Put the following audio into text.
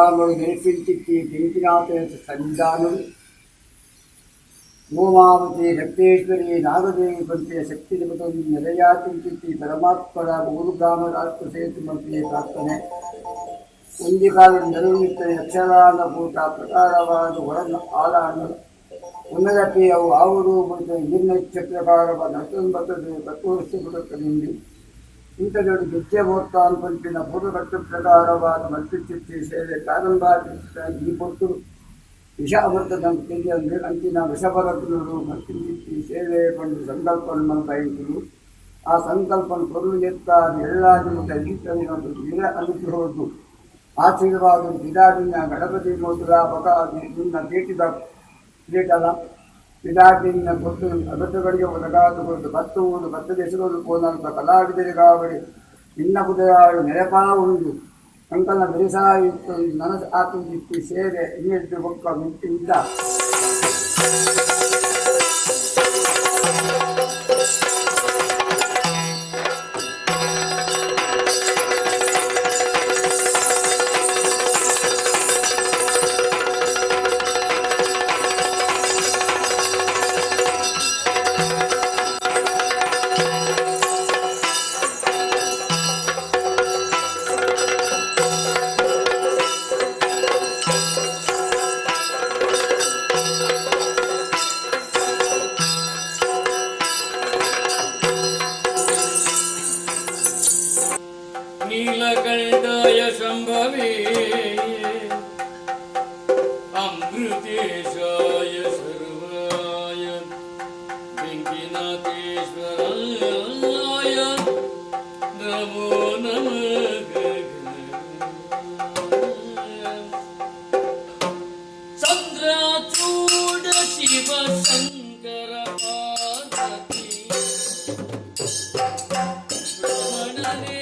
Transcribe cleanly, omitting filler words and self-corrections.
ಗೋಗ್ರಾಮಗಳು ನೆನಪಿಂಚಿಕ್ಕಿ ಬೆಂಕಿನಾಥ ಸಂಜಾನುಡು ಗೋಮಾವತಿ ರಕ್ತೇಶ್ವರಿ ನಾಗದೇವಿ ಪಂಥೆಯ ಶಕ್ತಿ ಜಪದಲ್ಲಿ ನೆಲೆಯಾತಿಂಚಿತ್ತಿ ಪರಮಾತ್ಮರ ಗೋಗ್ರಾಮ ರಾಷ್ಟ್ರ ಸೇತು ಮಂತ್ರಿಯ ಪ್ರಾರ್ಥನೆ ಒಂದು ಕಾಲ ನೆರವಿರುತ್ತದೆ ಯಕ್ಷಗಾನ ಕೂಟ ಪ್ರಕಾರವಾದ ಹೊರ ಆಲಾಂಡ ಉನ್ನದಕ್ಕೆ ಅವು ಆವರು ಮತ್ತು ನಿರ್ನಕ್ಷತ್ರಕಾರವ ನರ್ತೊಂಬತ್ತದೆ 10 ವರ್ಷ ಬರುತ್ತದೆಂದು ಇಂಥದೊಂದು ಗೆಜ್ಜೆಮೋತ್ತಾನ್ ಪಂಪಿನ ಪೂರ್ವಕಟ್ಟು ಪ್ರಕಾರವಾದ ಮಲ್ಪಿಚಿತ್ತಿ ಸೇವೆ ಪ್ರಾರಂಭ ಈ ಪೊತ್ತು ವಿಷಾಮೃತದ ಅಂಚಿನ ವಿಷಭರತ್ನರು ಮಲ್ಪಿಚಿತ್ತಿ ಸೇವೆ ಕೊಂಡು ಸಂಕಲ್ಪವನ್ನು ಕೈಂಟು ಆ ಸಂಕಲ್ಪನ ಕೊರು ಎತ್ತಾದ ಎಲ್ಲ ನಿಮಗೆ ಗೀತವಿನೊಂದು ವಿರ ಅನುಗ್ರಹದ್ದು ಆಶೀರ್ವಾದ ವಿರಾಟಿನ ಗಣಪತಿ ಮೋದುರ ಬಕಾದಿ ನಿನ್ನ ಬೇಟಲ್ಲ ವಿರಾಟಿನ ಕೊಟ್ಟು ಅಗತ್ಯಗಳಿಗೆ ಒದಗಾದುಕೊಂಡು ಬತ್ತುವುದು ಬತ್ತದ ಹೆಸರು ಕೋನಲ್ಪ ಕಲಾವಿದರಿಗಾವಳಿ ನಿನ್ನ ಕುದಯಾಳು ನೆರೆಪಾ ಉಂಡು ಅಂಕಲ್ನ ಬೆರೆಸಾಯಿತು ನನಸು ಆತುಂದಿತ್ತು ಸೇವೆ ಇನ್ನೆದ್ದು ಒಕ್ಕ ಮಿಟ್ಟಿದ್ದ ನೀಲಕಂಠಾಯ ಶಂಭವೇ ಅಮೃತೇಶಾಯ ಸರ್ವಾಯ ಬೆಂಕಿನಾಥೇಶ್ವರಾಯ ನಮೋ ನಮಃ ಚಂದ್ರಚೂಡ ಶಿವ ಶಂಕರ ಪಾರ್ವತಿ ರಮಣನೇ